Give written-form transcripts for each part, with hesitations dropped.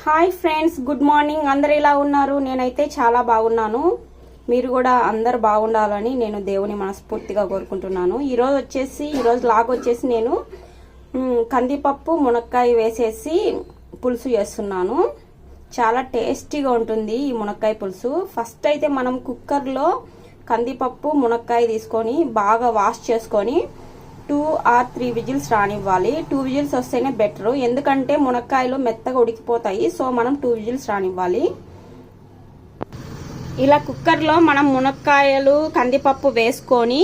Hi friends, good morning. అందరు ఎలా ఉన్నారు? నేనైతే చాలా బాగున్నాను. మీరు కూడా అందరు బాగుండాలని నేను దేవుని మనస్ఫూర్తిగా కోరుకుంటున్నాను. ఈరోజు లాగ్ వచ్చేసి నేను కందిపప్పు మునక్కాయ వేసేసి పులుసు చేస్తున్నాను. చాలా టేస్టీగా ఉంటుంది ఈ మునక్కాయ పులుసు. ఫస్ట్ అయితే మనం కుక్కర్లో కందిపప్పు మునక్కాయ తీసుకొని బాగా వాష్ చేసుకొని 2 or 3 విజిల్స్ రానివ్వాలి. 2 విజిల్స్ వస్తేనే బెటర్, ఎందుకంటే మునక్కాయలు మెత్తగా ఉడికిపోతాయి. సో మనం 2 విజిల్స్ రానివ్వాలి. ఇలా కుక్కర్లో మనం మునక్కాయలు కందిపప్పు వేసుకొని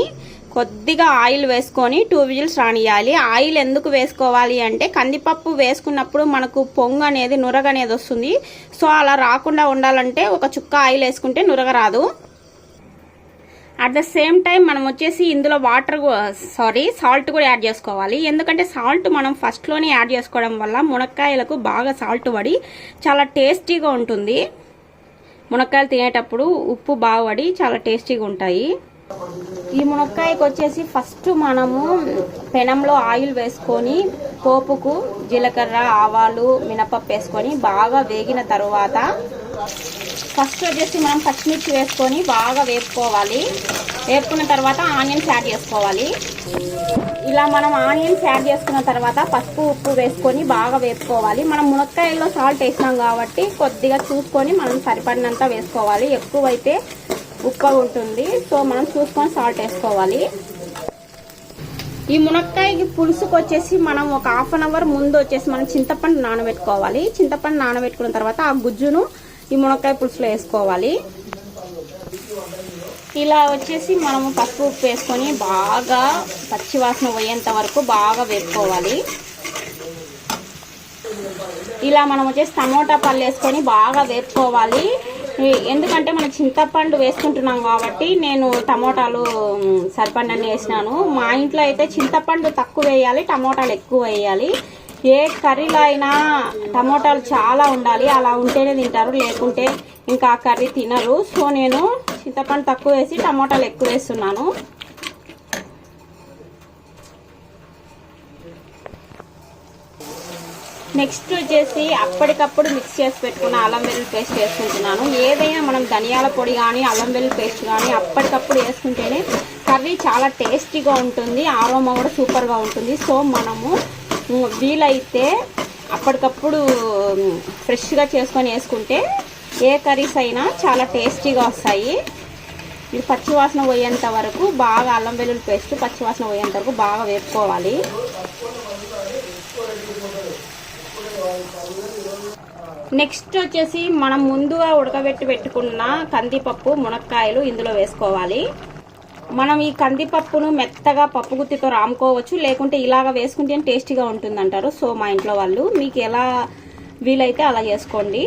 కొద్దిగా ఆయిల్ వేసుకొని 2 విజిల్స్ రానియాలి. ఆయిల్ ఎందుకు వేసుకోవాలి అంటే కందిపప్పు వేసుకున్నప్పుడు మనకు పొంగు అనేది నురగ అనేది వస్తుంది. సో అలా రాకుండా ఉండాలంటే ఒక చుక్క ఆయిల్ వేసుకుంటే నురగ రాదు. అట్ ద సేమ్ టైం మనం వచ్చేసి ఇందులో సాల్ట్ కూడా యాడ్ చేసుకోవాలి. ఎందుకంటే సాల్ట్ మనం ఫస్ట్లోనే యాడ్ చేసుకోవడం వల్ల మునక్కాయలకు బాగా సాల్ట్ పడి చాలా టేస్టీగా ఉంటుంది. మునక్కాయలు తినేటప్పుడు ఉప్పు బాగా పడి చాలా టేస్టీగా ఉంటాయి. ఈ మునక్కాయకు వచ్చేసి ఫస్ట్ మనము పెనంలో ఆయిల్ వేసుకొని పోపుకు జీలకర్ర, ఆవాలు, మినపప్పు వేసుకొని బాగా వేగిన తర్వాత ఫస్ట్ వచ్చేసి మనం పచ్చిమిర్చి వేసుకొని బాగా వేపుకోవాలి. వేపుకున్న తర్వాత ఆనియన్స్ యాడ్ చేసుకోవాలి. ఇలా మనం ఆనియన్స్ యాడ్ చేసుకున్న తర్వాత పసుపు, ఉప్పు వేసుకొని బాగా వేపుకోవాలి. మనం మునక్కాయల్లో సాల్ట్ వేసినాం కాబట్టి కొద్దిగా చూసుకొని మనం సరిపడినంత వేసుకోవాలి. ఎక్కువైతే ఉప్పు ఉంటుంది, సో మనం చూసుకొని సాల్ట్ వేసుకోవాలి. ఈ మునక్కాయకి పులుసుకు వచ్చేసి మనం ఒక హాఫ్ అన్ అవర్ ముందు వచ్చేసి మనం చింతపండు నానబెట్టుకోవాలి. చింతపండు నానబెట్టుకున్న తర్వాత ఆ గుజ్జును ఈ మునక్కాయ పులుసులో వేసుకోవాలి. ఇలా వచ్చేసి మనము పసుపు, ఉప్పు వేసుకొని బాగా పచ్చివాసన పోయేంత వరకు బాగా వేపుకోవాలి. ఇలా మనం వచ్చేసి టమోటా పళ్ళు వేసుకొని బాగా వేపుకోవాలి. ఎందుకంటే మనం చింతపండు వేసుకుంటున్నాం కాబట్టి నేను టమోటాలు సరిపడినన్ని వేసినాను. మా ఇంట్లో అయితే చింతపండు తక్కువ వేయాలి, టమోటాలు ఎక్కువ వేయాలి. ఏ కర్రీలో అయినా టమోటాలు చాలా ఉండాలి, అలా ఉంటేనే తింటారు, లేకుంటే ఇంకా ఆ కర్రీ తినరు. సో నేను చింతపండు తక్కువ వేసి టమోటాలు ఎక్కువ వేస్తున్నాను. నెక్స్ట్ వచ్చేసి అప్పటికప్పుడు మిక్స్ చేసి పెట్టుకున్న అల్లం వెల్లుల్లి పేస్ట్ వేసుకుంటున్నాను. ఏదైనా మనం ధనియాల పొడి కానీ అల్లం వెల్లుల్లి పేస్ట్ కానీ అప్పటికప్పుడు వేసుకుంటేనే కర్రీ చాలా టేస్టీగా ఉంటుంది, ఆరోమా కూడా సూపర్గా ఉంటుంది. సో మనము వీలైతే అప్పటికప్పుడు ఫ్రెష్గా చేసుకొని వేసుకుంటే ఏ కర్రీస్ అయినా చాలా టేస్టీగా వస్తాయి. ఇది పచ్చివాసన పోయేంత వరకు బాగా అల్లం వెల్లుల్లి పేస్ట్ పచ్చివాసన పోయేంత వరకు బాగా వేపుకోవాలి. నెక్స్ట్ వచ్చేసి మనం ముందుగా ఉడకబెట్టి పెట్టుకున్న కందిపప్పు, మునక్కాయలు ఇందులో వేసుకోవాలి. మనం ఈ కందిపప్పును మెత్తగా పప్పు గుత్తితో రాముకోవచ్చు, లేకుంటే ఇలాగ వేసుకుంటే టేస్టీగా ఉంటుంది అంటారు. సో మా ఇంట్లో వాళ్ళు మీకు ఎలా వీలైతే అలా చేసుకోండి.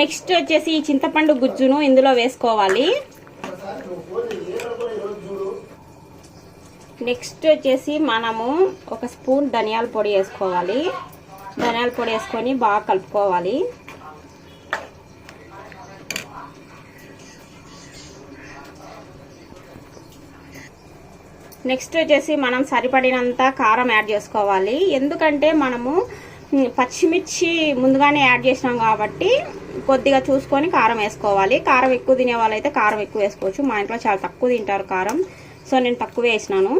నెక్స్ట్ వచ్చేసి ఈ చింతపండు గుజ్జును ఇందులో వేసుకోవాలి. నెక్స్ట్ వచ్చేసి మనము ఒక స్పూన్ ధనియాల పొడి వేసుకోవాలి. ధనియాల పొడి వేసుకొని బాగా కలుపుకోవాలి. నెక్స్ట్ వచ్చేసి మనం సరిపడినంత కారం యాడ్ చేసుకోవాలి. ఎందుకంటే మనము పచ్చిమిర్చి ముందుగానే యాడ్ చేసినాం కాబట్టి కొద్దిగా చూసుకొని కారం వేసుకోవాలి. కారం ఎక్కువ తినే వాళ్ళైతే కారం ఎక్కువ వేసుకోవచ్చు. మా ఇంట్లో చాలా తక్కువ తింటారు కారం, సో నేను తక్కువ వేసినాను.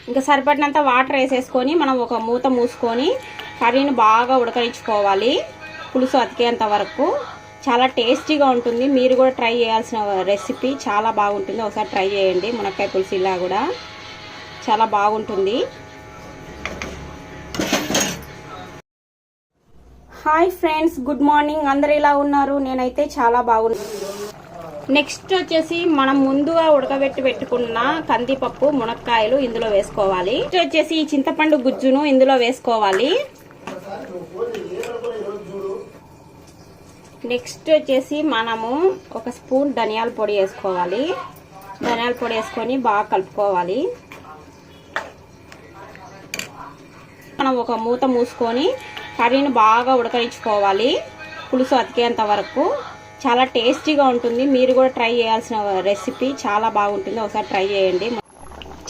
ఇంకా సరిపడినంత వాటర్ వేసేసుకొని మనం ఒక మూత మూసుకొని కర్రీని బాగా ఉడకరించుకోవాలి. పులుసు అతికేంత వరకు చాలా టేస్టీగా ఉంటుంది. మీరు కూడా ట్రై చేయాల్సిన రెసిపీ, చాలా బాగుంటుంది. ఒకసారి ట్రై చేయండి. మునక్కాయ పులుసు ఇలా కూడా చాలా బాగుంటుంది. Hi friends, good morning. అందరు ఎలా ఉన్నారు? నేనైతే చాలా బాగున్నాను. నెక్స్ట్ వచ్చేసి మనం ముందుగా ఉడకబెట్టి పెట్టుకున్న కందిపప్పు, మునక్కాయలు ఇందులో వేసుకోవాలి. నెక్స్ట్ వచ్చేసి ఈ చింతపండు గుజ్జును ఇందులో వేసుకోవాలి. నెక్స్ట్ వచ్చేసి మనము ఒక స్పూన్ ధనియాల పొడి వేసుకోవాలి. ధనియాల పొడి వేసుకొని బాగా కలుపుకోవాలి. మనం ఒక మూత మూసుకొని కర్రీని బాగా ఉడకరించుకోవాలి. పులుసు అతికేంత వరకు చాలా టేస్టీగా ఉంటుంది. మీరు కూడా ట్రై చేయాల్సిన రెసిపీ, చాలా బాగుంటుంది. ఒకసారి ట్రై చేయండి.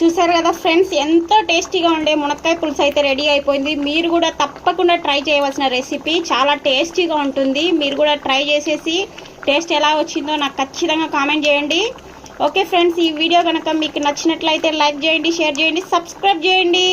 చూసారు కదా ఫ్రెండ్స్, ఎంతో టేస్టీగా ఉండే మునక్కాయ పులుసు అయితే రెడీ అయిపోయింది. మీరు కూడా తప్పకుండా ట్రై చేయవలసిన రెసిపీ, చాలా టేస్టీగా ఉంటుంది. మీరు కూడా ట్రై చేసేసి టేస్ట్ ఎలా వచ్చిందో నాకు ఖచ్చితంగా కామెంట్ చేయండి. ఓకే ఫ్రెండ్స్, ఈ వీడియో కనుక మీకు నచ్చినట్లయితే లైక్ చేయండి, షేర్ చేయండి, సబ్స్క్రైబ్ చేయండి.